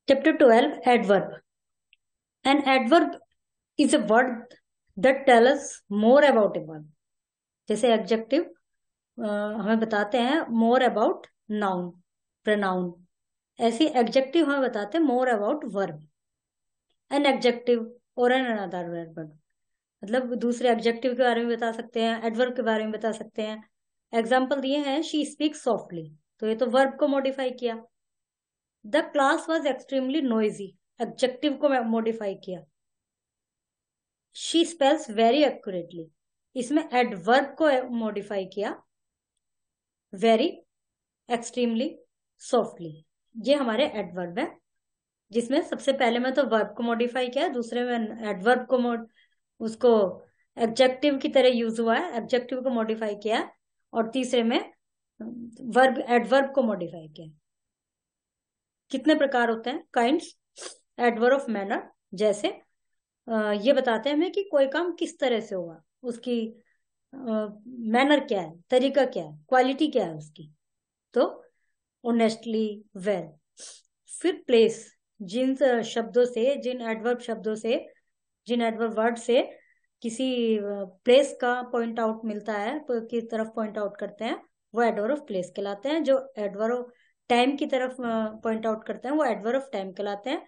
Chapter 12, Adverb. An adverb is a word that tells us more about a verb. जैसे adjective हमें बताते हैं more about noun, pronoun, ऐसी adjective हमें बताते हैं more about verb. An adjective और एन अनदर वर्ब, मतलब दूसरे एडजेक्टिव के बारे में बता सकते हैं, एडवर्ब के बारे में बता सकते हैं. एग्जाम्पल दिए हैं, शी स्पीक सॉफ्टली, तो ये तो वर्ब को मॉडिफाई किया. The class was extremely noisy, adjective को मॉडिफाई किया. शी स्पेल्स वेरी एक्यूरेटली, इसमें एडवर्ब को मॉडिफाई किया. वेरी, एक्सट्रीमली, सॉफ्टली, ये हमारे एडवर्ब है, जिसमें सबसे पहले में तो वर्ब को मॉडिफाई किया, दूसरे में एडवर्ब को उसको एडजेक्टिव की तरह यूज हुआ है, एडजेक्टिव को मॉडिफाई किया, और तीसरे में वर्ब एडवर्ब को मॉडिफाई किया. कितने प्रकार होते हैं? काइंड्स. एडवर्ब ऑफ मैनर, जैसे ये बताते हैं हमें कि कोई काम किस तरह से होगा, उसकी मैनर क्या है, तरीका क्या है, क्वालिटी क्या है उसकी. तो ऑनेस्टली, वेल. फिर प्लेस, जिन शब्दों से, जिन एडवर्ब शब्दों से, जिन एडवर्ब वर्ड से किसी प्लेस का पॉइंट आउट मिलता है, की तरफ पॉइंट आउट करते हैं, वो एडवर्ब ऑफ प्लेस कहलाते हैं. जो एडवर्ब ऑफ टाइम की तरफ पॉइंट आउट करते हैं, वो एडवर्ब ऑफ टाइम कहलाते हैं.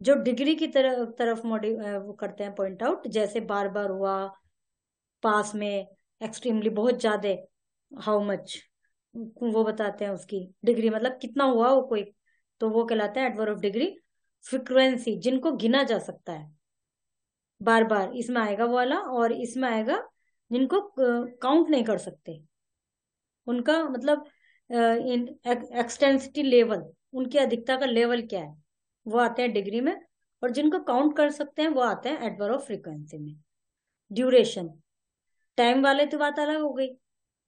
जो डिग्री की तरफ वो करते हैं पॉइंट आउट, जैसे बार बार हुआ, पास में, एक्सट्रीमली बहुत ज्यादा, हाउ मच, वो बताते हैं उसकी डिग्री, मतलब कितना हुआ वो कोई, तो वो कहलाता है एडवर्ब ऑफ डिग्री. फ्रीक्वेंसी, जिनको गिना जा सकता है बार बार, इसमें आएगा वो वाला, और इसमें आएगा जिनको काउंट नहीं कर सकते, उनका मतलब एक्सटेंसिटी लेवल, उनकी अधिकता का लेवल क्या है, वो आते हैं डिग्री में. और जिनको काउंट कर सकते हैं वो आते हैं एडवर्ब ऑफ फ्रीक्वेंसी में. ड्यूरेशन, टाइम वाले तो बात अलग हो गई,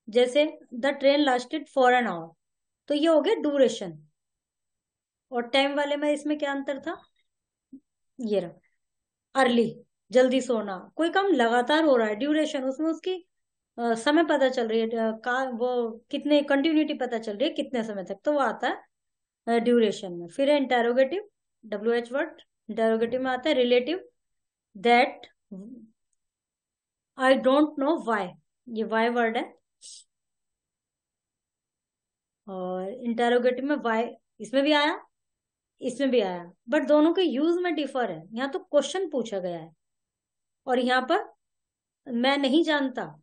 जैसे the train lasted for an hour, तो ये हो गया ड्यूरेशन. और टाइम वाले में इसमें क्या अंतर था? ये रहा अर्ली, जल्दी सोना, कोई काम लगातार हो रहा है, ड्यूरेशन, उसमें उसकी समय पता चल रही है, वो कितने कंटिन्यूटी पता चल रही है, कितने समय तक, तो वो आता है ड्यूरेशन में. फिर है इंटेरोगेटिव, WH वर्ड. इंटेरोगेटिव में आता है relative, that, I don't know why, ये वाई वर्ड है. और इंटेरोगेटिव में वाई इसमें भी आया, इसमें भी आया, बट दोनों के यूज में डिफर है. यहाँ तो क्वेश्चन पूछा गया है, और यहाँ पर मैं नहीं जानता,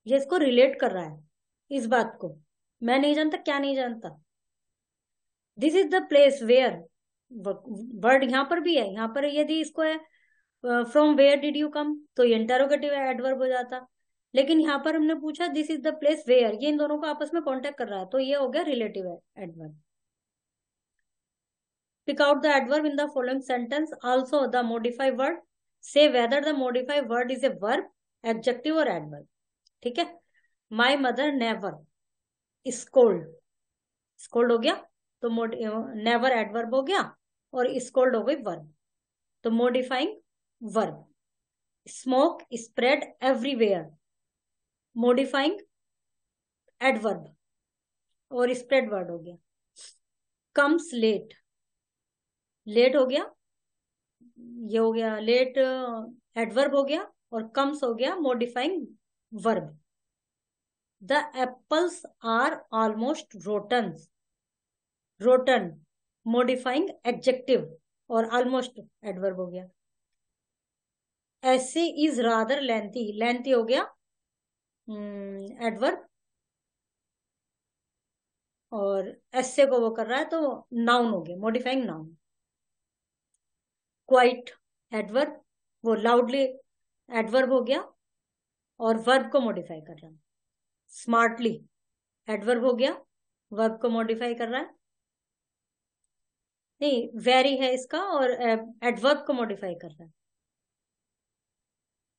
ये इसको रिलेट कर रहा है, इस बात को. मैं नहीं जानता, क्या नहीं जानता? This is the place where, word यहाँ पर भी है, यहाँ पर यदि इसको है from where did you come, तो ये इंटरोगेटिव एडवर्ब हो जाता. लेकिन यहाँ पर हमने पूछा this is the place where, ये इन दोनों को आपस में कॉन्टेक्ट कर रहा है, तो ये हो गया relative adverb. Pick out the adverb in the following sentence. Also, the modified word. Say whether the modified word is a verb, adjective or adverb. ठीक है. My mother never scold. Scold हो गया, तो never adverb हो गया, और scold हो गई verb. तो modifying verb. Smoke spread everywhere. Modifying adverb, और spread word हो गया. Comes late. Late हो गया, ये हो गया लेट एडवर्ब हो गया, और कम्स हो गया modifying verb. The apples are almost rotten. Rotten modifying adjective, और ऑलमोस्ट एडवर्ब हो गया. ऐसे इज रादर लेंथी, लेंथी हो गया एडवर्ब, और ऐसे को वो कर रहा है तो नाउन हो गया, मॉडिफाइंग नाउन. क्वाइट एडवर्ब, वो लाउडली एडवर्ब हो गया, और वर्ब को मॉडिफाई कर रहा है. स्मार्टली एडवर्ब हो गया, वर्ब को मॉडिफाई कर रहा है. नहीं, वेरी है इसका, और एडवर्ब को मॉडिफाई कर रहा है.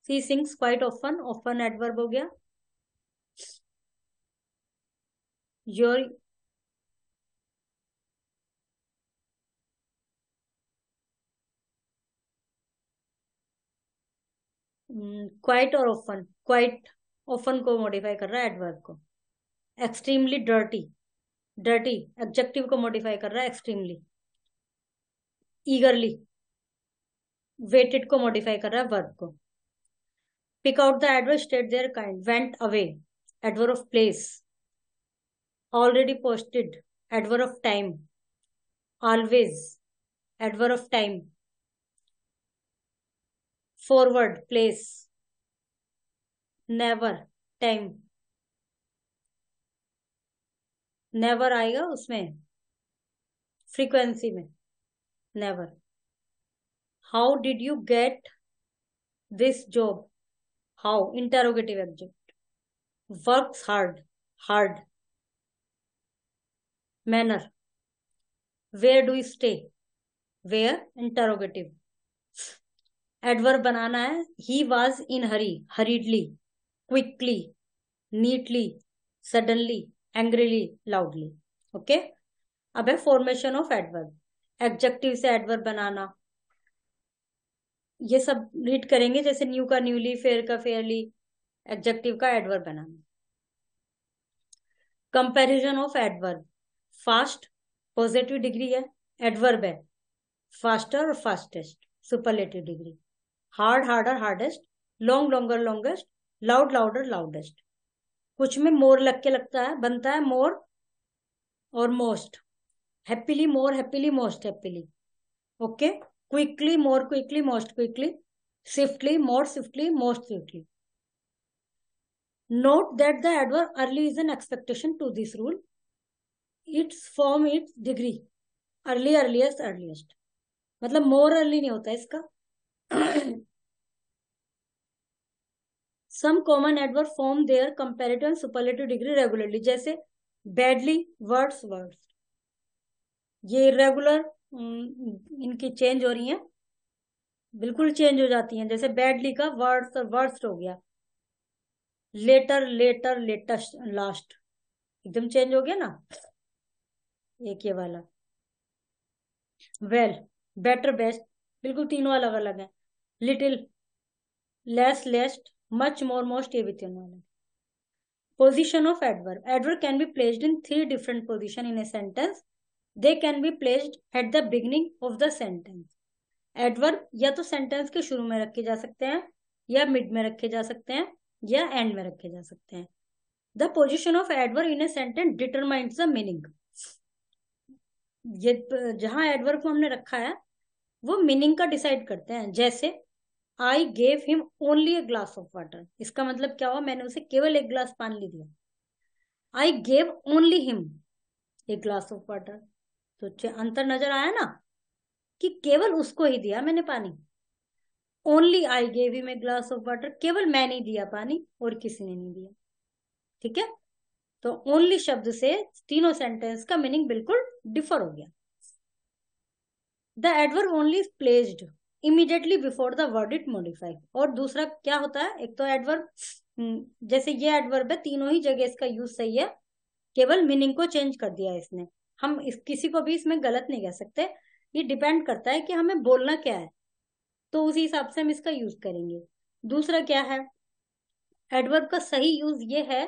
She sings quite often, often adverb हो गया. योर क्वाइट और ऑफन, क्वाइट ऑफन को मॉडिफाई कर रहा है, एडवर्ब को. एक्सट्रीमली डर्टी, डर्टी एडजेक्टिव को मॉडिफाई कर रहा है, एक्सट्रीमली. ईगरली, वेटेड को मॉडिफाई कर रहा है वर्ब को. Pick out the adverb, state their kind. Went away, adverb of place. Already posted, adverb of time. Always, adverb of time. Forward, place. Never, time. Never आएगा उसमें, frequency में, never. How did you get this job? How, interrogative object. Works hard, hard. Manner. Where do you stay? Where, interrogative. Adverb बनाना है. He was in hurry, hurriedly, quickly, neatly, suddenly, angrily, loudly. Okay. अब है formation of adverb. Adjective से adverb बनाना. ये सब read करेंगे, जैसे न्यू का न्यूली, फेयर का फेयरली. एडजेक्टिव का एडवर्ब बनाना. Comparison of adverb. Fast, positive degree है, एडवर्ब है. फास्टर और fastest, superlative degree. Hard, harder, hardest. Long, longer, longest. Loud, louder, loudest. कुछ में मोर लग के लगता है, बनता है मोर और most. Happily, more happily, most happily. Okay. Quickly, more quickly, most quickly. Swiftly, more swiftly, most swiftly. Note that the adverb early is an exception to this rule. Its form, its degree. Early, earliest, earliest. मतलब more early नहीं होता इसका. Some common adverb form their comparative and superlative degree regularly. जैसे badly, worse, worse. ये irregular इनकी change हो रही है, बिल्कुल चेंज हो जाती हैं. जैसे badly का worse और worst हो गया. Later, later, latest, last. एकदम चेंज हो गया ना. एक ये वाला. Well, better, best. बिल्कुल तीनों अलग अलग है. Little, less, least, much, more, most. ये भी तीनों अलग. Position of adverb. Adverb can be placed in 3 different position in a sentence. They can be placed at the beginning of the sentence. Adverb या तो सेंटेंस के शुरू में रखे जा सकते हैं, या मिड में रखे जा सकते हैं, या एंड में रखे जा सकते हैं. The position of adverb in a sentence determines the meaning. ये जहां एडवर्ब को हमने रखा है वो मीनिंग का डिसाइड करते हैं. जैसे I gave him only a glass of water. इसका मतलब क्या हुआ? मैंने उसे केवल एक ग्लास पानी दिया. I gave only him a glass of water. तो अंतर नजर आया ना, कि केवल उसको ही दिया मैंने पानी. Only I gave him a glass of water, केवल मैंने ही दिया पानी और किसी ने नहीं दिया. ठीक है. तो ओनली शब्द से तीनों सेंटेंस का मीनिंग बिल्कुल डिफर हो गया. The adverb only is placed immediately before the word it modify. और दूसरा क्या होता है? एक तो एडवर्ब, जैसे ये एडवर्ब है, तीनों ही जगह इसका यूज सही है, केवल मीनिंग को चेंज कर दिया है इसने. हम किसी को भी इसमें गलत नहीं कह सकते. ये डिपेंड करता है कि हमें बोलना क्या है, तो उसी हिसाब से हम इसका यूज करेंगे. दूसरा क्या है? एडवर्ब का सही यूज ये है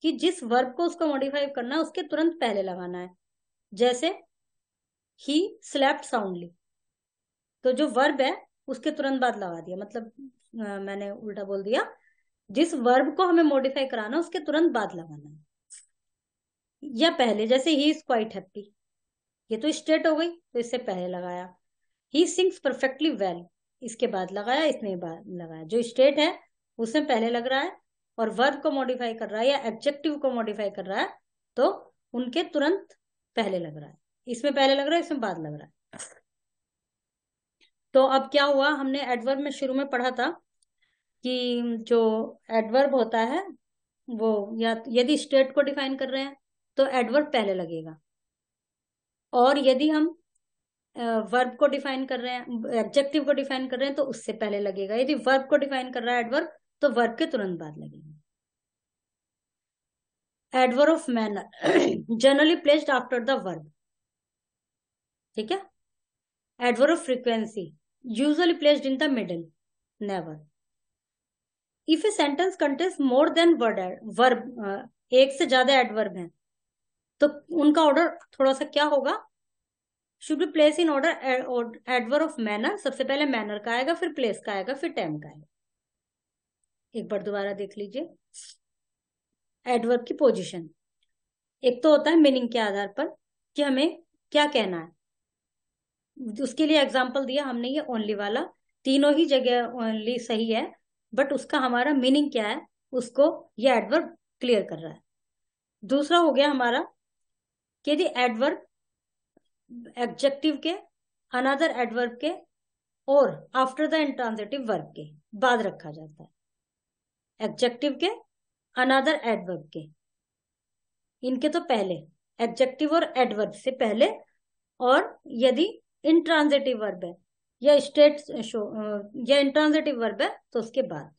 कि जिस वर्ब को उसको मॉडिफाई करना है उसके तुरंत पहले लगाना है. जैसे ही स्लेप्ट साउंडली, तो जो वर्ब है उसके तुरंत बाद लगा दिया. मतलब मैंने उल्टा बोल दिया. जिस वर्ब को हमें मॉडिफाई कराना है उसके तुरंत बाद लगाना है, या पहले. जैसे ही इज क्वाइट हैप्पी, ये तो स्टेट हो गई, तो इससे पहले लगाया. ही सिंग्स परफेक्टली वेल, इसके बाद लगाया, इसमें बाद लगाया. जो स्टेट है उसमें पहले लग रहा है, और वर्ब को मॉडिफाई कर रहा है या एडजेक्टिव को मॉडिफाई कर रहा है तो उनके तुरंत पहले लग रहा है. इसमें पहले लग रहा है, इसमें बाद लग रहा है. तो अब क्या हुआ? हमने एडवर्ब में शुरू में पढ़ा था कि जो एडवर्ब होता है वो, या यदि स्टेट को डिफाइन कर रहे हैं तो एडवर्ब पहले लगेगा, और यदि हम वर्ब को डिफाइन कर रहे हैं, एडजेक्टिव को डिफाइन कर रहे हैं तो उससे पहले लगेगा. यदि वर्ब को डिफाइन कर रहा है एडवर्ब, तो वर्ब के तुरंत बाद लगेगा. Adverb of manner generally placed after the verb. ठीक है. Adverb of frequency usually placed in the middle, never. If a sentence contains more than verb, एक से ज्यादा एडवर्ब है, तो उनका ऑर्डर थोड़ा सा क्या होगा? Should be place in order adverb of manner, सबसे पहले मैनर का आएगा, फिर प्लेस का आएगा, फिर टाइम का आएगा। एक बार दोबारा देख लीजिए। एडवर्ब की पोजीशन, एक तो होता है मीनिंग के आधार पर कि हमें क्या कहना है, उसके लिए एग्जाम्पल दिया हमने ये ओनली वाला, तीनों ही जगह ओनली सही है, बट उसका हमारा मीनिंग क्या है उसको ये एडवर्ब क्लियर कर रहा है। दूसरा हो गया हमारा कि यदि एडवर्ब एडजेक्टिव के, अनदर एडवर्ब के और आफ्टर द इंट्रांजिटिव वर्ब के बाद रखा जाता है। एडजेक्टिव के, अनदर एडवर्ब के, इनके तो पहले, एडजेक्टिव और एडवर्ब से पहले, और यदि इंट्रांजिटिव वर्ब है या स्टेट शो या इंट्रांजिटिव वर्ब है तो उसके बाद।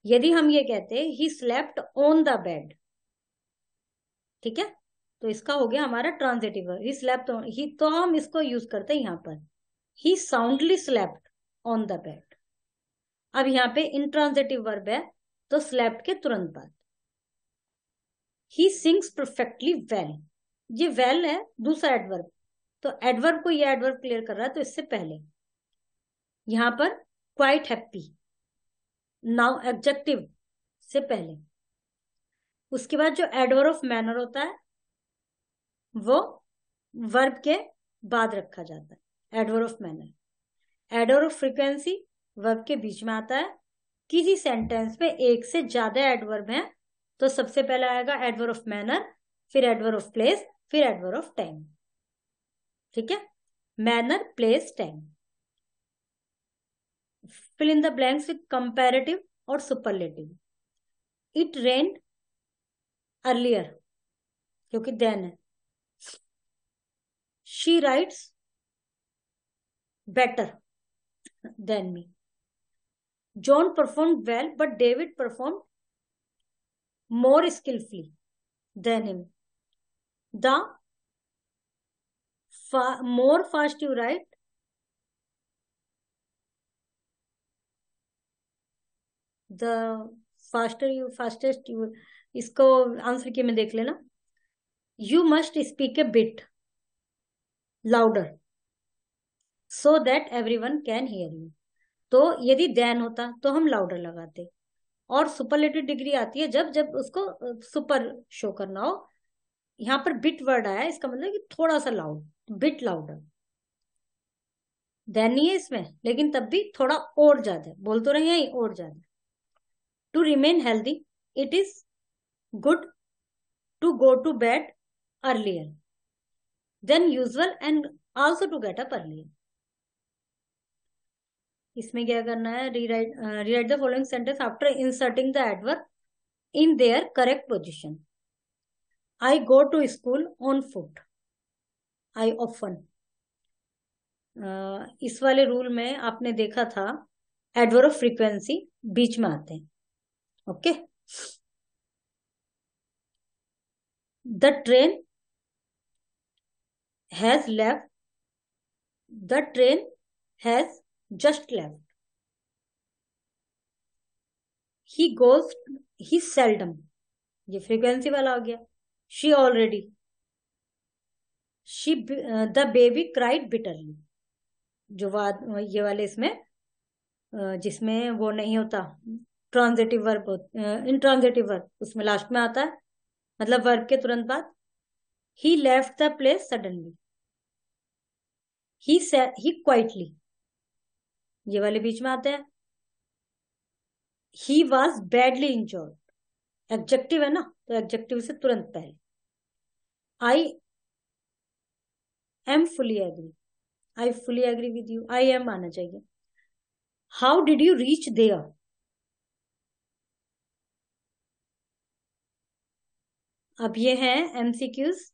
यदि हम ये कहते हैं he slept on the bed, ठीक है, तो इसका हो गया हमारा transitive verb, he slept on, ही तो हम इसको यूज करते हैं यहाँ पर, he soundly slept on the bed. अब यहाँ पे इंट्रांजिटिव वर्ब है तो स्लेप्ट के तुरंत बाद। ही सिंग्स परफेक्टली वेल, ये वेल है दूसरा एडवर्ब, तो एडवर्ब को ये एडवर्ब क्लियर कर रहा है, तो इससे पहले यहां पर क्वाइट हैप्पी, नाउ एडजेक्टिव से पहले। उसके बाद जो एडवर्ब ऑफ मैनर होता है वो वर्ब के बाद रखा जाता है, adverb of manner. Adverb of frequency verb के बीच में आता है। किसी सेंटेंस में एक से ज्यादा एडवर्ब है तो सबसे पहले आएगा एडवर्ब ऑफ मैनर, फिर एडवर्ब ऑफ प्लेस, फिर एडवर्ब ऑफ टाइम। ठीक है, manner, place, time. Fill in the blanks with comparative और सुपरलेटिव। इट रेन्ड अर्लियर, क्योंकि देन है। She writes better than me. John perform well but David perform more skilfully than him. The more fast you write, the fastest you, इसको answer key में देख लेना। You must speak a bit louder so that everyone can hear you. तो यदि then होता तो हम louder लगाते, और सुपरलेटिव डिग्री आती है जब जब उसको सुपर शो करना हो। यहाँ पर बिट वर्ड आया, इसका मतलब कि थोड़ा सा लाउड, बिट लाउडर। देन नहीं है इसमें, लेकिन तब भी थोड़ा और ज्यादा, बोल तो रहे हैं और ज्यादा। To remain healthy it is good to go to bed earlier than usual and also to get up earlier. इसमें क्या करना है, rewrite the following sentence after inserting the adverb in their correct position. I go to school on foot, I often. इस वाले rule में आपने देखा था एडवर्ब ऑफ फ्रीक्वेंसी बीच में आते हैं। Okay, the train has left, the train has just left. He goes, he seldom, ये फ्रीक्वेंसी वाला हो गया। She already, she, the baby cried bitterly, जो ये वाले इसमें जिसमें वो नहीं होता ट्रांजिटिव वर्ब, इंट्रांजिटिव वर्ब उसमें लास्ट में आता है, मतलब वर्ब के तुरंत बाद। He left the place suddenly, he quietly, ये वाले बीच में आते हैं। He was badly injured, adjective है ना, तो एडजेक्टिव से तुरंत पहले। I am fully agree, I fully agree with you, I am आना चाहिए। How did you reach there, अब ये है MCQs.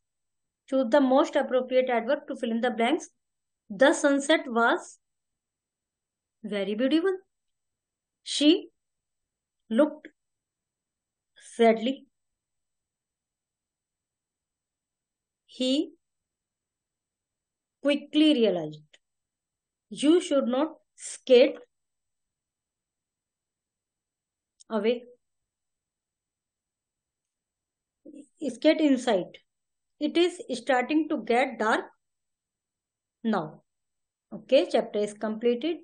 Choose the most appropriate adverb to fill in the blanks. The sunset was very beautiful, she looked sadly, he quickly realized, you should not skate away, skate inside, it is starting to get dark, now. Okay, chapter is completed.